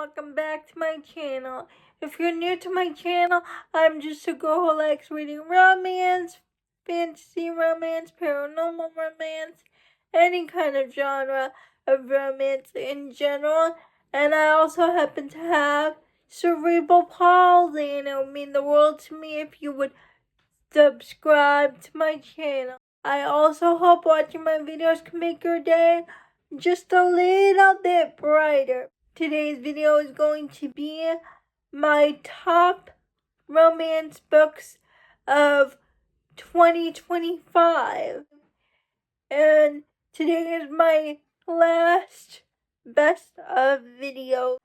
welcome back to my channel. If you're new to my channel, I'm just a girl who likes reading romance, fantasy romance, paranormal romance, any kind of genre of romance in general. And I also happen to have cerebral palsy, and it would mean the world to me if you would subscribe to my channel. I also hope watching my videos can make your day just a little bit brighter. Today's video is going to be my top romance books of 2025. And today is my last best of video.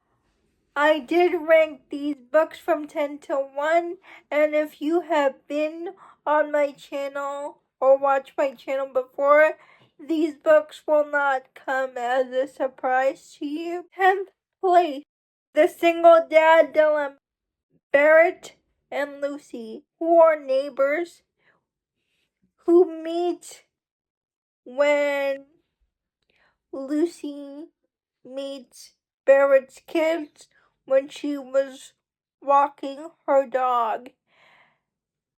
I did rank these books from 10 to 1, and if you have been on my channel or watched my channel before, these books will not come as a surprise to you. 10th place, The Single Dad Dilemma. Barrett and Lucy, who are neighbors, who meet when Lucy meets Barrett's kids when she was walking her dog.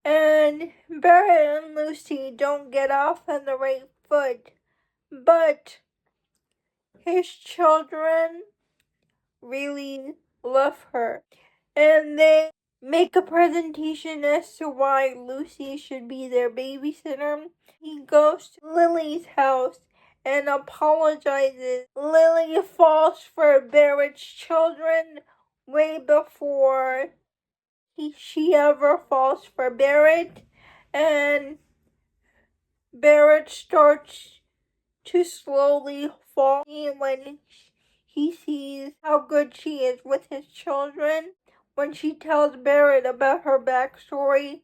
And Barrett and Lucy don't get off on the right foot, but his children really love her. And they make a presentation as to why Lucy should be their babysitter. He goes to Lily's house and apologizes. Lily falls for Barrett's children way before she ever falls for Barrett, and Barrett starts to slowly fall when he sees how good she is with his children. When she tells Barrett about her backstory,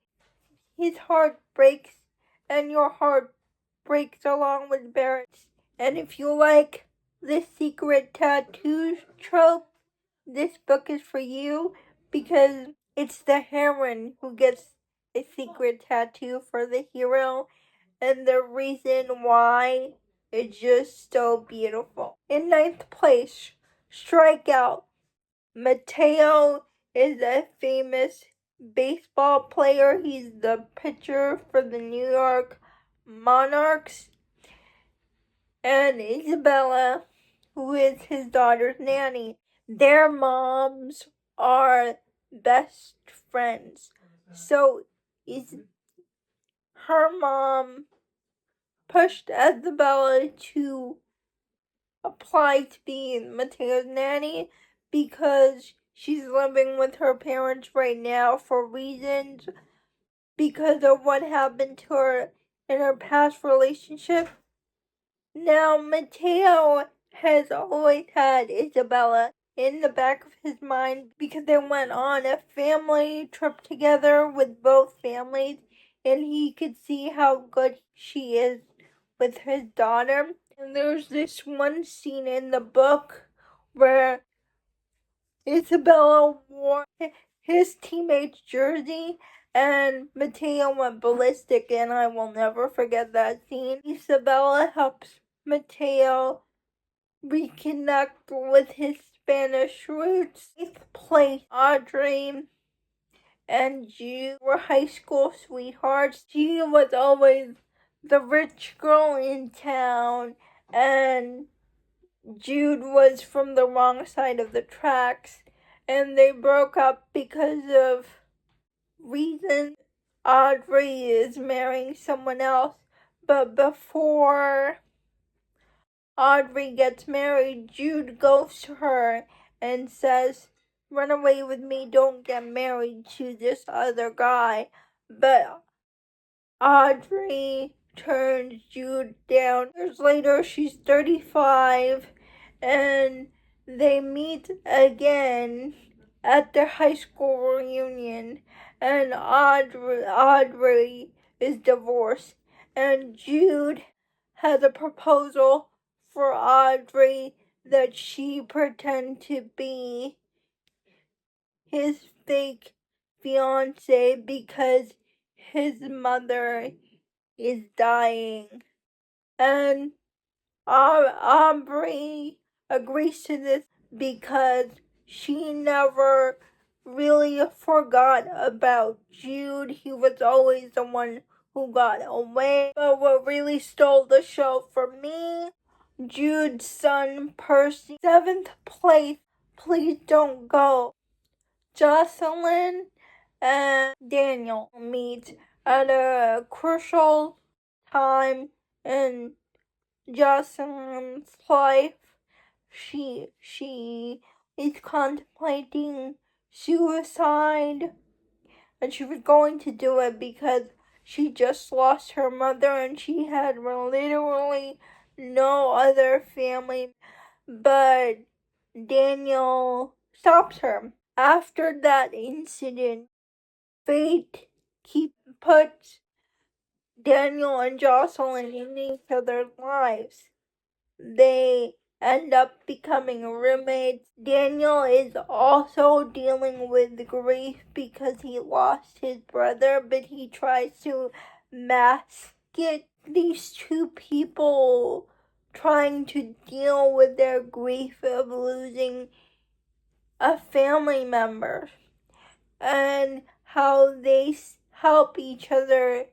his heart breaks, and your heart breaks along with Barrett's. And if you like the secret tattoo trope, this book is for you, because it's the heroine who gets a secret tattoo for the hero, and the reason why is just so beautiful. In 9th place, Strikeout. Mateo is a famous baseball player. He's the pitcher for the New York Monarchs. And Isabella, who is his daughter's nanny. Their moms are best friends. So her mom pushed Isabella to apply to be Mateo's nanny because she's living with her parents right now for reasons because of what happened to her in her past relationship. Now, Mateo has always had Isabella in the back of his mind because they went on a family trip together with both families, and he could see how good she is with his daughter. And there's this one scene in the book where Isabella wore his teammate's jersey and Mateo went ballistic, and I will never forget that scene. Isabella helps Mateo reconnect with his Spanish roots. 8th place, Audrey and Jude were high school sweethearts. She was always the rich girl in town, and Jude was from the wrong side of the tracks, and they broke up because of reasons. Audrey is marrying someone else, but before Audrey gets married, Jude goes to her and says, "Run away with me, don't get married to this other guy." But Audrey turns Jude down. Years later, she's 35, and they meet again at their high school reunion, and Audrey is divorced, and Jude has a proposal for Audrey that she pretend to be his fake fiance because his mother is dying. And Aubrey agrees to this because she never really forgot about Jude. He was always the one who got away. But what really stole the show for me, Jude's son Percy. 7th place, Please Don't Go. Jocelyn and Daniel meet at a crucial time in Jocelyn's life. She is contemplating suicide, and she was going to do it because she just lost her mother and she had literally no other family. But Daniel stops her. After that incident, fate puts Daniel and Jocelyn in each other's lives. They end up becoming roommates. Daniel is also dealing with grief because he lost his brother, but he tries to mask it. These two people trying to deal with their grief of losing a family member and how they help each other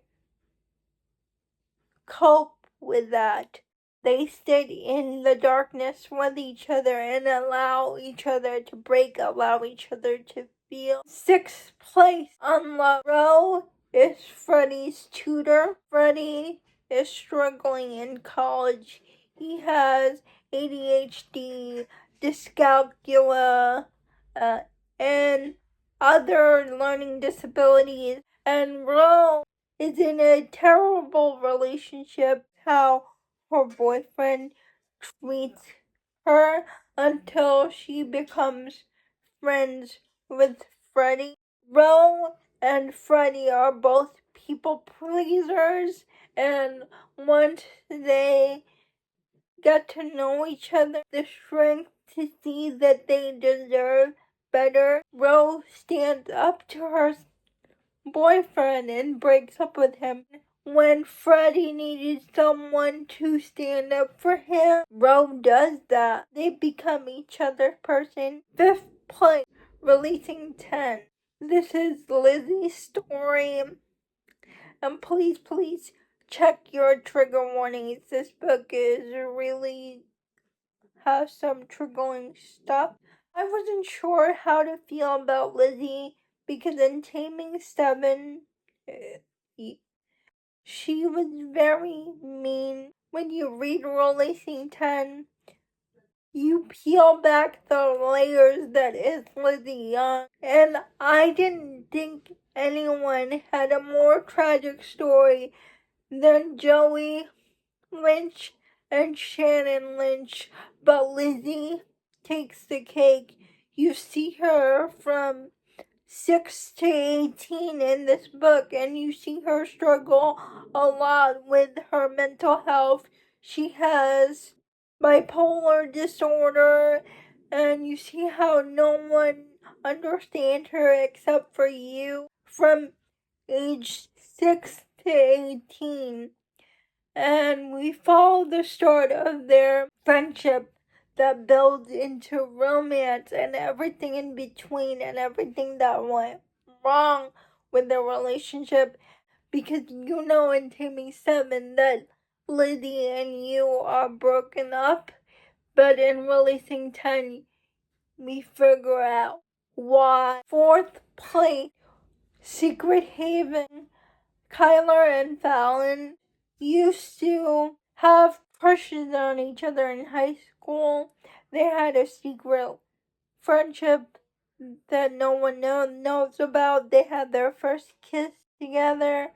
cope with that. They sit in the darkness with each other and allow each other to break, allow each other to feel. 6th place, Unloved. Ro is Freddie's tutor. Freddie is struggling in college. He has ADHD, dyscalculia, and other learning disabilities. And Ro is in a terrible relationship. How her boyfriend treats her until she becomes friends with Freddie. Ro and Freddie are both people pleasers, and once they get to know each other, the strength to see that they deserve better. Ro stands up to her boyfriend and breaks up with him. When Freddie needed someone to stand up for him, Ro does that. They become each other's person. 5th place, Releasing 10. This is Lizzie's story. And please check your trigger warnings. This book is really has some triggering stuff. I wasn't sure how to feel about Lizzie because in Taming 7, she was very mean. When you read Releasing 10, you peel back the layers that is Lizzie Young. And I didn't think anyone had a more tragic story than Joey Lynch and Shannon Lynch. But Lizzie takes the cake. You see her from 6 to 18 in this book, and you see her struggle a lot with her mental health. She has bipolar disorder, and you see how no one understands her except for you from age 6 to 18. And we follow the start of their friendship that builds into romance and everything in between and everything that went wrong with their relationship, because you know in Taming 7 that Lizzie and you are broken up, but in Releasing 10 we figure out why. 4th place, Secret Haven. Kyler and Fallon used to have crushes on each other in high school. They had a secret friendship that no one knows about. They had their first kiss together.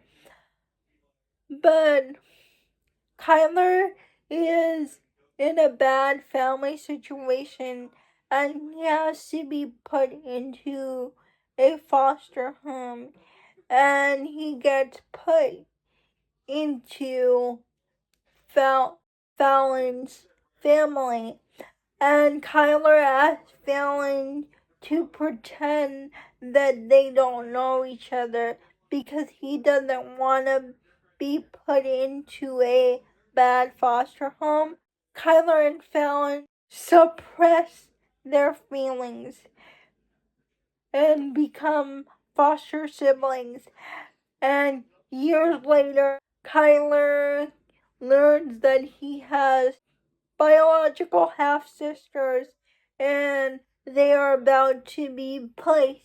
But Kyler is in a bad family situation and he has to be put into a foster home, and he gets put into Fallon's family, and Kyler asks Fallon to pretend that they don't know each other because he doesn't want to be put into a bad foster home. Kyler and Fallon suppress their feelings and become foster siblings. And years later, Kyler learns that he has biological half-sisters and they are about to be placed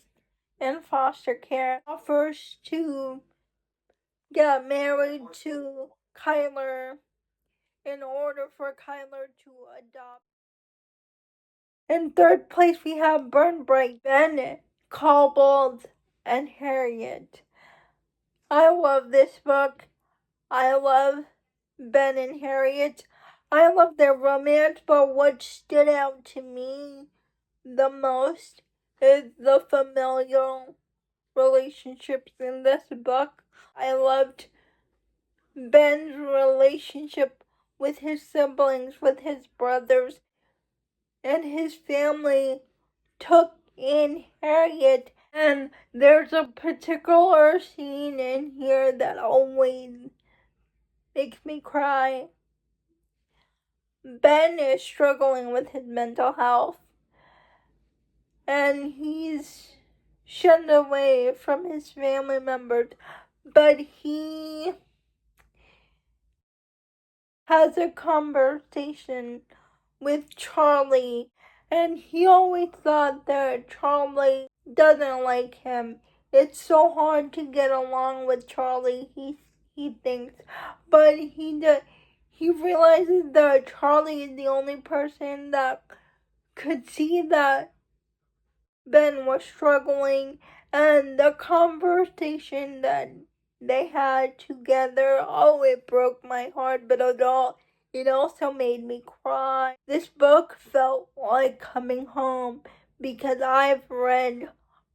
in foster care. Offers to get married to Kyler in order for Kyler to adopt. In third place, we have Burn Bright, Ben, Cobalt, and Harriet. I love this book. I love Ben and Harriet. I love their romance, but what stood out to me the most is the familial relationships in this book. I loved Ben's relationship with his siblings, with his brothers, and his family took in Harriet. And there's a particular scene in here that always makes me cry. Ben is struggling with his mental health, and he's shunned away from his family members, but he has a conversation with Charlie, and he always thought that Charlie doesn't like him. It's so hard to get along with Charlie, he thinks, but he realizes that Charlie is the only person that could see that Ben was struggling, and the conversation that they had together, oh, it broke my heart, but it also made me cry. This book felt like coming home because I've read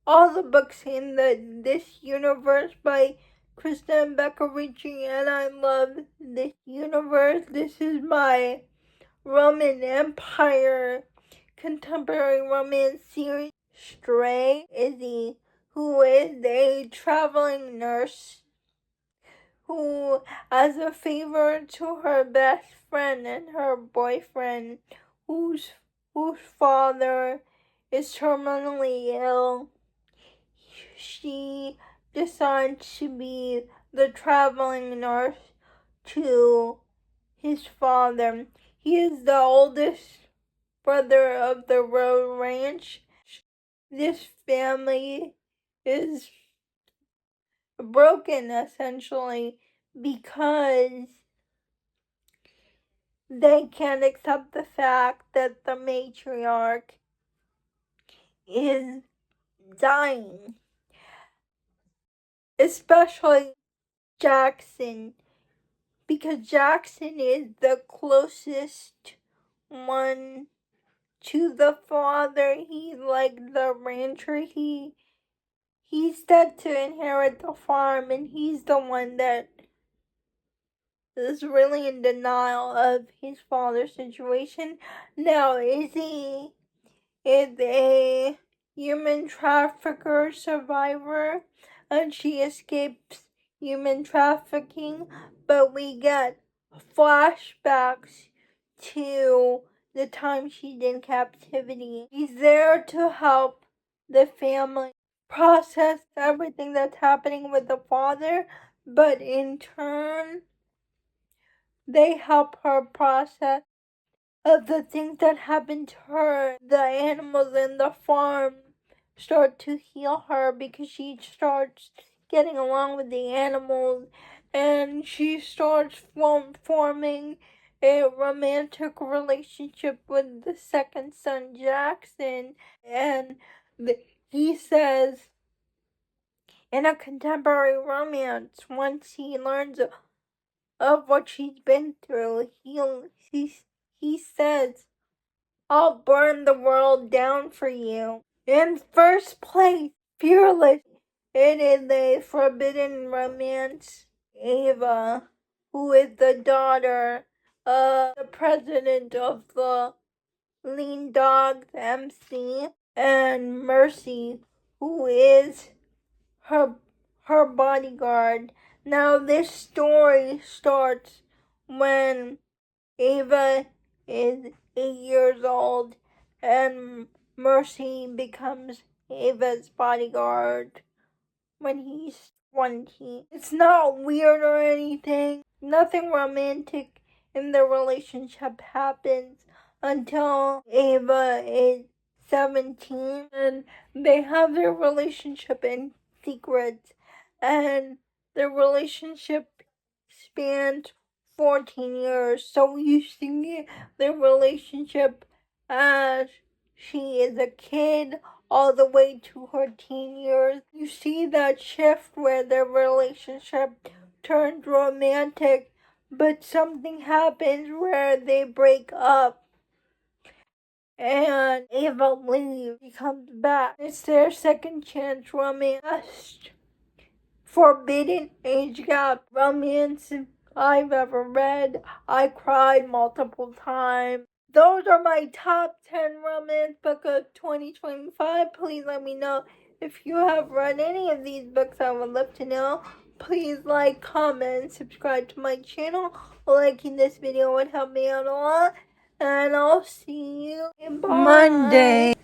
all the books in this universe by Krista and Becca Ritchie, and I love this universe. This is my Roman Empire contemporary romance series. Stray Izzy, who is a traveling nurse who, as a favor to her best friend and her boyfriend, whose father is terminally ill, she decides to be the traveling nurse to his father. He is the oldest brother of the road ranch. This family is broken essentially because they can't accept the fact that the matriarch is dying. Especially Jackson, because Jackson is the closest one to the father. He's like the rancher. He's set to inherit the farm, and he's the one that is really in denial of his father's situation. Now, Izzy is a human trafficker survivor, and she escapes human trafficking, but we get flashbacks to the time she's in captivity. He's there to help the family process everything that's happening with the father, but in turn, they help her process of the things that happened to her. The animals in the farm start to heal her because she starts getting along with the animals, and she starts forming a romantic relationship with the second son, Jackson. And he says in a contemporary romance, once he learns of what she's been through, he says, "I'll burn the world down for you." In first place, Fearless. It is a forbidden romance. Ava, who is the daughter of the president of the Lean Dogs MC, and Mercy, who is her bodyguard. Now this story starts when Ava is 8 years old and Mercy becomes Ava's bodyguard when he's 20. It's not weird or anything. Nothing romantic in their relationship happens until Ava is 17, and they have their relationship in secret, and their relationship spanned 14 years. So you see their relationship as she is a kid all the way to her teen years. You see that shift where their relationship turns romantic, but something happens where they break up and Ava leaves. She comes back. It's their second chance romance. Forbidden age gap romance I've ever read. I cried multiple times. Those are my top 10 romance books of 2025. Please let me know if you have read any of these books. I would love to know. Please like, comment, and subscribe to my channel. Liking this video would help me out a lot. And I'll see you Monday.